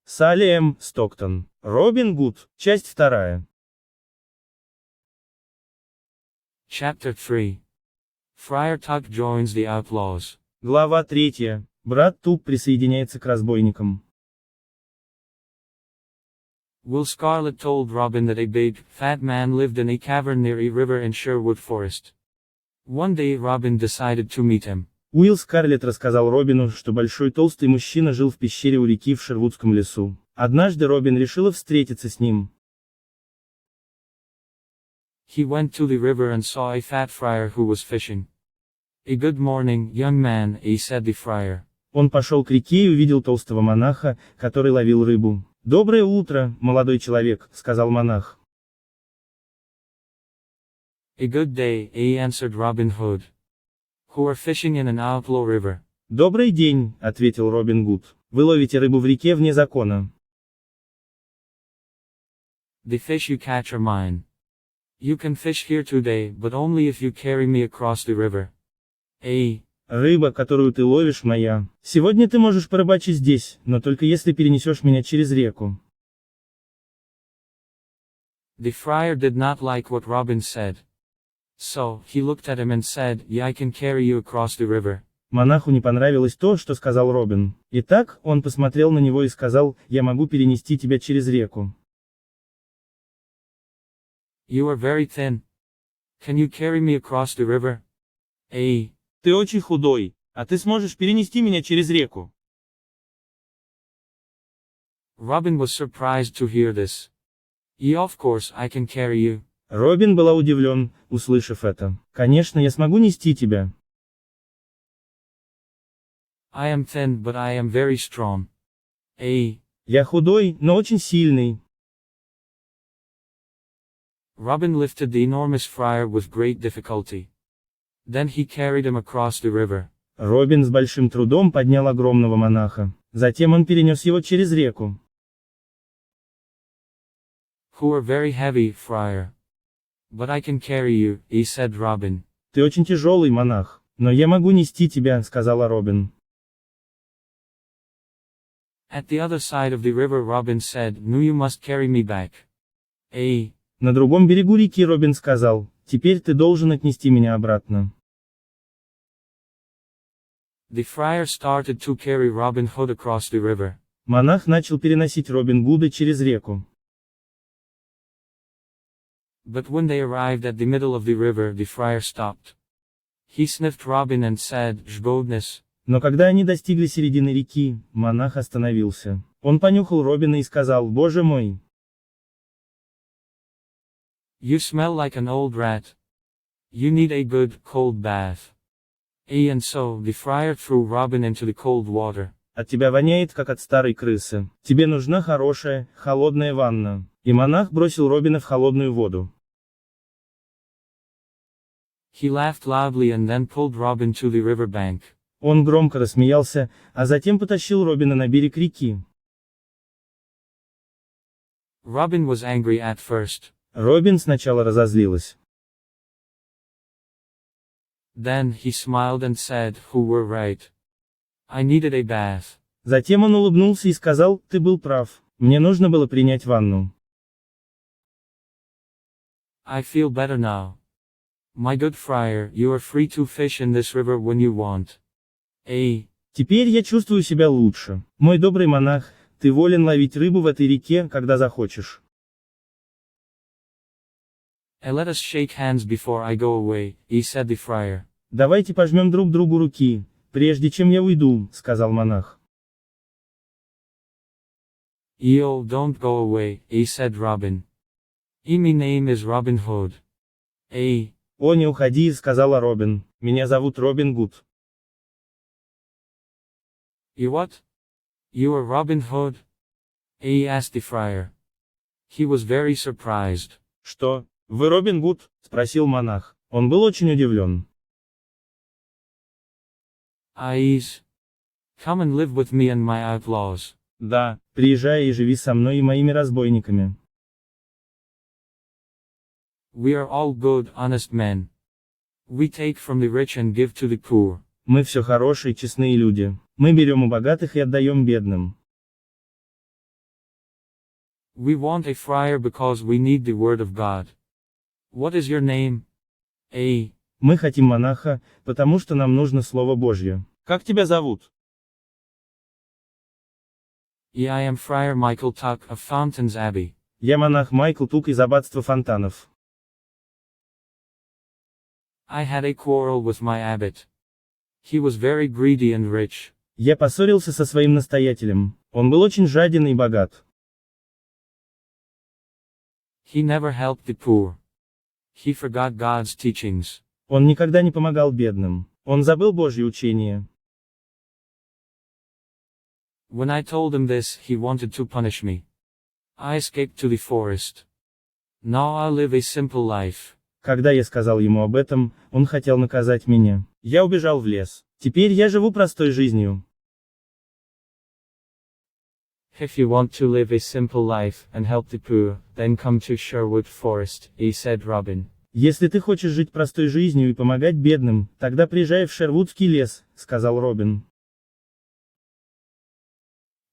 Салем, Стоктон. Робин Гуд. Часть 2. Chapter 3. Friar Tuck joins the outlaws. Глава 3. Брат Тук присоединяется к разбойникам. Will Scarlet told Robin that a big, fat man lived in a cavern near a river in Sherwood Forest. One day Robin decided to meet him. Уилл Скарлетт рассказал Робину, что большой толстый мужчина жил в пещере у реки в Шервудском лесу. Однажды Робин решила встретиться с ним. He went to the river and saw a fat friar who was fishing. A good morning, young man, said the friar. Он пошел к реке и увидел толстого монаха, который ловил рыбу. «Доброе утро, молодой человек», — сказал монах. A good day, answered Robin Hood. Who are fishing in an outlaw river. «Добрый день», — ответил Робин Гуд. «Вы ловите рыбу в реке вне закона». The fish you catch are mine. You can fish here today, but only if you carry me across the river. Рыба, которую ты ловишь, моя. Сегодня ты можешь порыбачить здесь, но только если перенесешь меня через реку. The friar did not like what Robin said. So, he looked at him and said, "Yeah, I can carry you across the river." Монаху не понравилось то, что сказал Робин. Итак, он посмотрел на него и сказал: «Я могу перенести тебя через реку». You are very thin. Can you carry me across the river? Ты очень худой, а ты сможешь перенести меня через реку? Robin was surprised to hear this. Yeah, of course, I can carry you. Робин была удивлен, услышав это. Конечно, я смогу нести тебя. I am thin, but I am very strong. Я худой, но очень сильный. Robin lifted the enormous friar with great difficulty. Then he carried him across the river. Робин с большим трудом поднял огромного монаха. Затем он перенес его через реку. Who are very heavy, friar. But I can carry you, said Robin. Ты очень тяжелый, монах, но я могу нести тебя, сказала Робин. At the other side of the river Robin said, "No, you must carry me back." На другом берегу реки Робин сказал: «Теперь ты должен отнести меня обратно». The friar started to carry Robin Hood across the river. Монах начал переносить Робин Гуда через реку. But when they arrived at the middle of the river, the friar stopped. He sniffed Robin and said, "Жgodнess." Но когда они достигли середины реки, монах остановился. Он понюхал Робина и сказал: «Боже мой! You smell like an old rat. You need a good, cold bath. And so, the friar threw Robin into the cold water. От тебя воняет, как от старой крысы. Тебе нужна хорошая, холодная ванна». И монах бросил Робина в холодную воду. He laughed loudly and then pulled Robin to the river bank. Он громко рассмеялся, а затем потащил Робина на берег реки. Robin was angry at first. Робин сначала разозлилась. Then he smiled and said, "Who were right. I needed a bath." Затем он улыбнулся и сказал: «Ты был прав. Мне нужно было принять ванну». I feel better now. My good friar, you are free to fish in this river when you want. Теперь я чувствую себя лучше. Мой добрый монах, ты волен ловить рыбу в этой реке, когда захочешь. Let us shake hands before I go away, said the friar. Давайте пожмем друг другу руки, прежде чем я уйду, сказал монах. Yo, don't go away, said Robin. My name is Robin Hood. О, не уходи, сказала Робин. Меня зовут Робин Гуд. You what? You are Robin Hood? Asked the friar. He was very surprised. Что? Вы Робин Гуд? Спросил монах. Он был очень удивлен. Come and live with me and my outlaws. Да, приезжай и живи со мной и моими разбойниками. We are all good, honest men. We take from the rich and give to the poor. Мы все хорошие, честные люди. Мы берем у богатых и отдаем бедным. We want a friar because we need the word of God. What is your name? A. Мы хотим монаха, потому что нам нужно Слово Божье. Как тебя зовут? I am Friar Michael Tuck of Fountains Abbey. Я монах Майкл Тук из аббатства Фонтанов. I had a quarrel with my abbot. He was very greedy and rich. Я поссорился со своим настоятелем. Он был очень жаден и богат. He never helped the poor. He forgot God's teachings. Он никогда не помогал бедным. Он забыл Божье учение. When I told him this, he wanted to punish me. I escaped to the forest. Now I live a simple life. Когда я сказал ему об этом, он хотел наказать меня. Я убежал в лес. Теперь я живу простой жизнью. If you want to live a simple life and help the poor, then come to Sherwood Forest, said Robin. Если ты хочешь жить простой жизнью и помогать бедным, тогда приезжай в Шервудский лес, сказал Робин.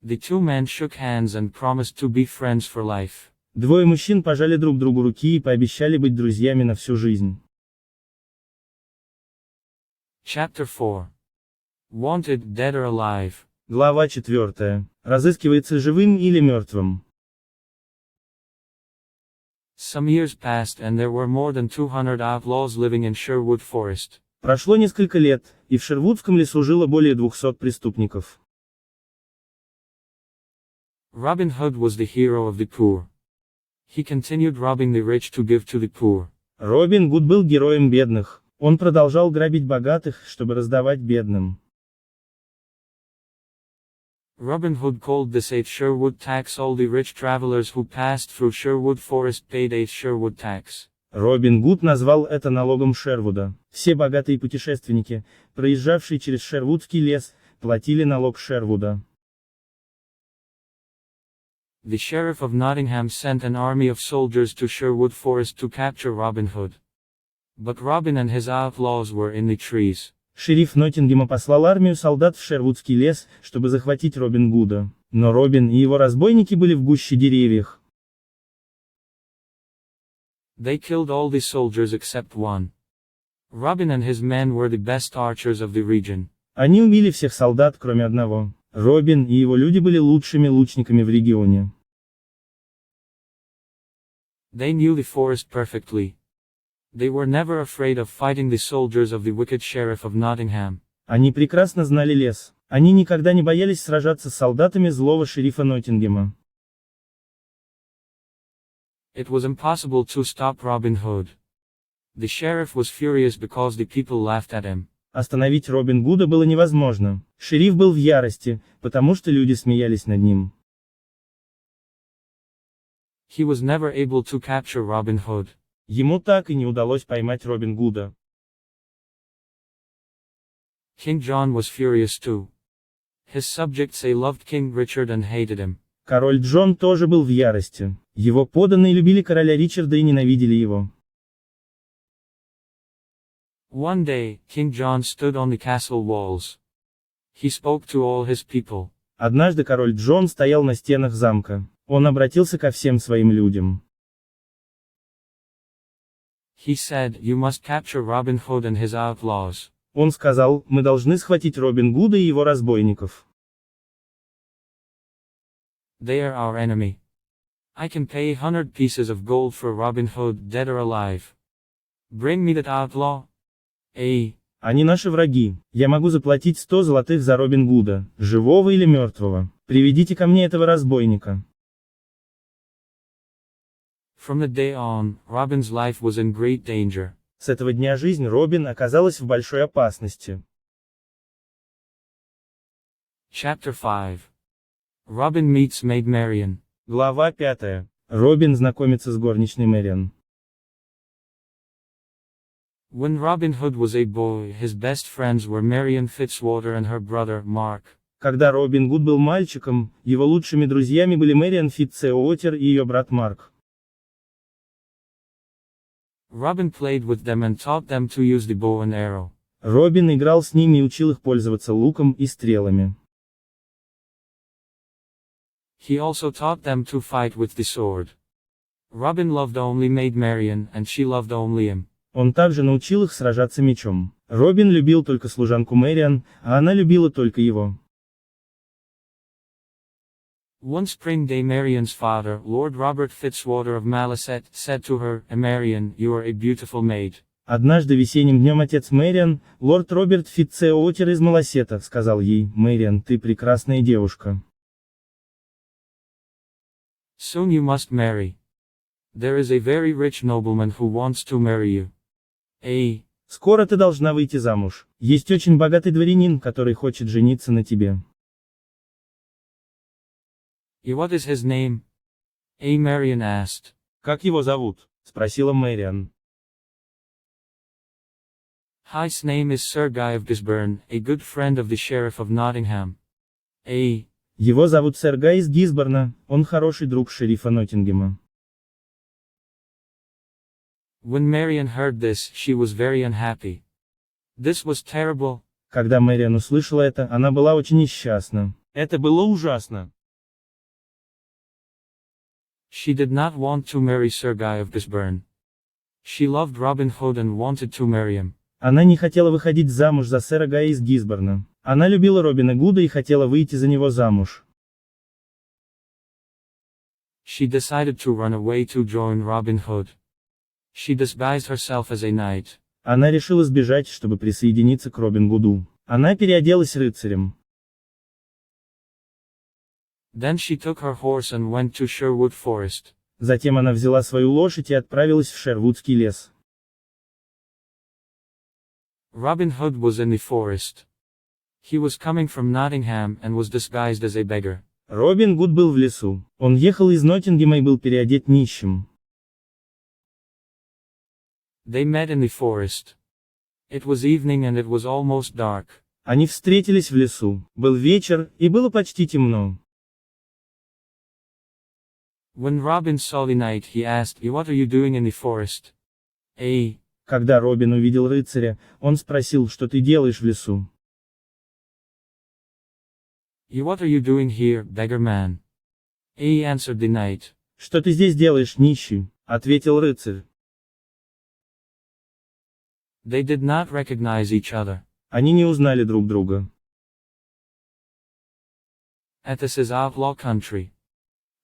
The two men shook hands and promised to be friends for life. Двое мужчин пожали друг другу руки и пообещали быть друзьями на всю жизнь. Chapter 4. Wanted, dead or alive. Глава 4. Разыскивается живым или мертвым. Some years passed and there were more than 200 outlaws living in Sherwood Forest. Прошло несколько лет, и в Шервудском лесу жило более 200 преступников. Robin Hood was the hero of the poor. He continued robbing the rich to give to the poor. Робин Гуд был героем бедных. Он продолжал грабить богатых, чтобы раздавать бедным. Robin Hood called this a Sherwood tax. All the rich travelers who passed through Sherwood Forest paid a Sherwood tax. Робин Гуд назвал это налогом Шервуда. Все богатые путешественники, проезжавшие через Шервудский лес, платили налог Шервуда. The sheriff of Nottingham sent an army of soldiers to Sherwood Forest to capture Robin Hood. But Robin and his outlaws were in the trees. Шериф Ноттингема послал армию солдат в Шервудский лес, чтобы захватить Робин Гуда. Но Робин и его разбойники были в гуще деревьев. They killed all the soldiers except one. Robin and his men were the best archers of the region. Они убили всех солдат, кроме одного. Робин и его люди были лучшими лучниками в регионе. They knew the forest perfectly. They were never afraid of fighting the soldiers of the wicked sheriff of Nottingham. Они прекрасно знали лес. Они никогда не боялись сражаться с солдатами злого шерифа Ноттингема. It was impossible to stop Robin Hood. The sheriff was furious because the people laughed at him. Остановить Робин Гуда было невозможно. Шериф был в ярости, потому что люди смеялись над ним. He was never able to capture Robin Hood. Ему так и не удалось поймать Робин Гуда. King John was furious too. His subjects loved King Richard and hated him. Король Джон тоже был в ярости. Его подданные любили короля Ричарда и ненавидели его. One day, King John stood on the castle walls. He spoke to all his people. Однажды король Джон стоял на стенах замка. Он обратился ко всем своим людям. He said, "You must capture Robin Hood and his outlaws." Он сказал, мы должны схватить Робин Гуда и его разбойников. They are our enemy. I can pay 100 pieces of gold for Robin Hood, dead or alive. Bring me that outlaw. Они наши враги. Я могу заплатить 100 золотых за Робин Гуда, живого или мертвого. Приведите ко мне этого разбойника. From the day on, Robin's life was in great danger. С этого дня жизнь Робин оказалась в большой опасности. Chapter 5. Robin meets Maid Marian. Глава 5. Робин знакомится с горничной Мэриан. When Robin Hood was a boy, his best friends were Marian Fitzwater and her brother, Mark. Когда Робин Гуд был мальчиком, его лучшими друзьями были Мэриан Фитцеуотер и ее брат Марк. Robin played with them and taught them to use the bow and arrow. Робин играл с ними и учил их пользоваться луком и стрелами. He also taught them to fight with the sword. Robin loved only Maid Marian, and she loved only him. Он также научил их сражаться мечом. Робин любил только служанку Мэриан, а она любила только его. One spring day Marian's father, Lord Robert Fitzwater of Maliset, said to her, Marian, you are a beautiful maid. Однажды весенним днем отец Мэриан, лорд Роберт Фитцеотер из Маласета, сказал ей: «Мэриан, ты прекрасная девушка. Soon you must marry. There is a very rich nobleman who wants to marry you. Скоро ты должна выйти замуж. Есть очень богатый дворянин, который хочет жениться на тебе». What is his name? Marian asked. «Как его зовут?» — спросила Мэриан. His name is Sir Guy of Gisborne, a good friend of the Sheriff of Nottingham. Его зовут сэр Гай из Гисборна, он хороший друг шерифа Ноттингема. When Marian heard this, she was very unhappy. This was terrible. Когда Мэриан услышала это, она была очень несчастна. Это было ужасно. She did not want to marry Sir Guy of Gisborne. She loved Robin Hood and wanted to marry him. Она не хотела выходить замуж за сэра Гая из Гисборна. Она любила Робина Гуда и хотела выйти за него замуж. She decided to run away to join Robin Hood. She disguised herself as a knight. Она решила сбежать, чтобы присоединиться к Робин Гуду. Она переоделась рыцарем. Then she took her horse and went to Sherwood Forest. Затем она взяла свою лошадь и отправилась в Шервудский лес. Robin Hood was in the forest. He was coming from Nottingham and was disguised as a beggar. Робин Гуд был в лесу. Он ехал из Ноттингема и был переодет нищим. They met in the forest. It was evening and it was almost dark. Они встретились в лесу. Был вечер, и было почти темно. When Robin saw the knight, he asked, "What are you doing in the forest?" Когда Робин увидел рыцаря, он спросил: «Что ты делаешь в лесу?» What are you doing here, beggar man? Answered the knight. «Что ты здесь делаешь, нищий?» — ответил рыцарь. They did not recognize each other. Они не узнали друг друга. This is outlaw country.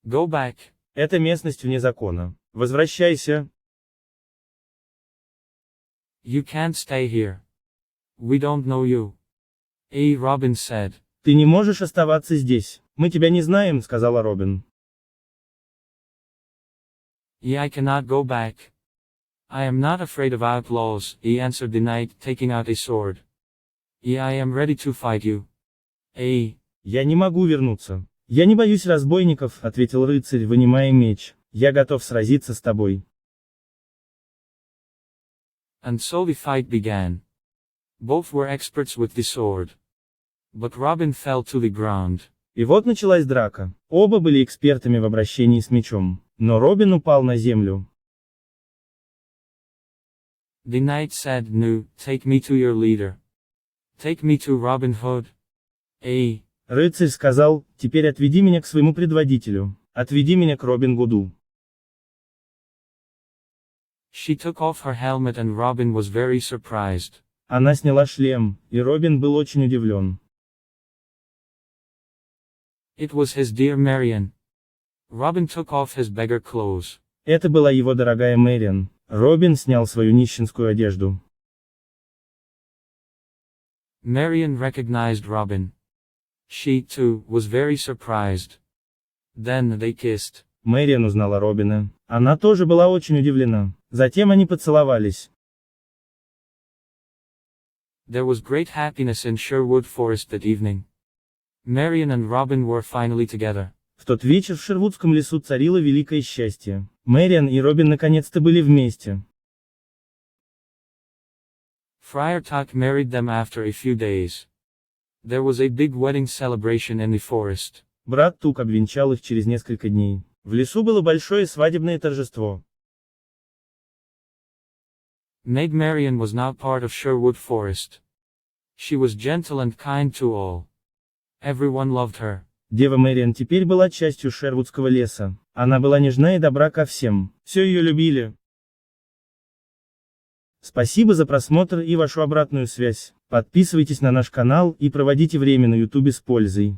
Go back. Это местность вне закона. Возвращайся. You can't stay here. We don't know you. Robin said. Ты не можешь оставаться здесь. Мы тебя не знаем, сказала Робин. I cannot go back. I am not afraid of outlaws, answered the knight, taking out a sword. I am ready to fight you. Я не могу вернуться. Я не боюсь разбойников, ответил рыцарь, вынимая меч. Я готов сразиться с тобой. And so the fight began. Both were experts with the sword. But Robin fell to the ground. И вот началась драка. Оба были экспертами в обращении с мечом. Но Робин упал на землю. The knight said, "No, take me to your leader. Take me to Robin Hood." Рыцарь сказал: «Теперь отведи меня к своему предводителю. Отведи меня к Робин Гуду». She took off her helmet and Robin was very surprised. Она сняла шлем, и Робин был очень удивлен. It was his dear Marian. Robin took off his beggar clothes. Это была его дорогая Мэриан. Робин снял свою нищенскую одежду. Marian recognized Robin. She, too, was very surprised. Then they kissed. Мэриан узнала Робина. Она тоже была очень удивлена. Затем они поцеловались. There was great happiness in Sherwood Forest that evening. Marian and Robin were finally together. В тот вечер в Шервудском лесу царило великое счастье. Мэриан и Робин наконец-то были вместе. Friar Tuck married them after a few days. There was a big wedding celebration in the forest. Брат Тук обвенчал их через несколько дней. В лесу было большое свадебное торжество. Maid Marian was now part of Sherwood Forest. She was gentle and kind to all. Everyone loved her. Дева Мэриан теперь была частью шервудского леса. Она была нежна и добра ко всем. Все ее любили. Спасибо за просмотр и вашу обратную связь. Подписывайтесь на наш канал и проводите время на YouTube с пользой.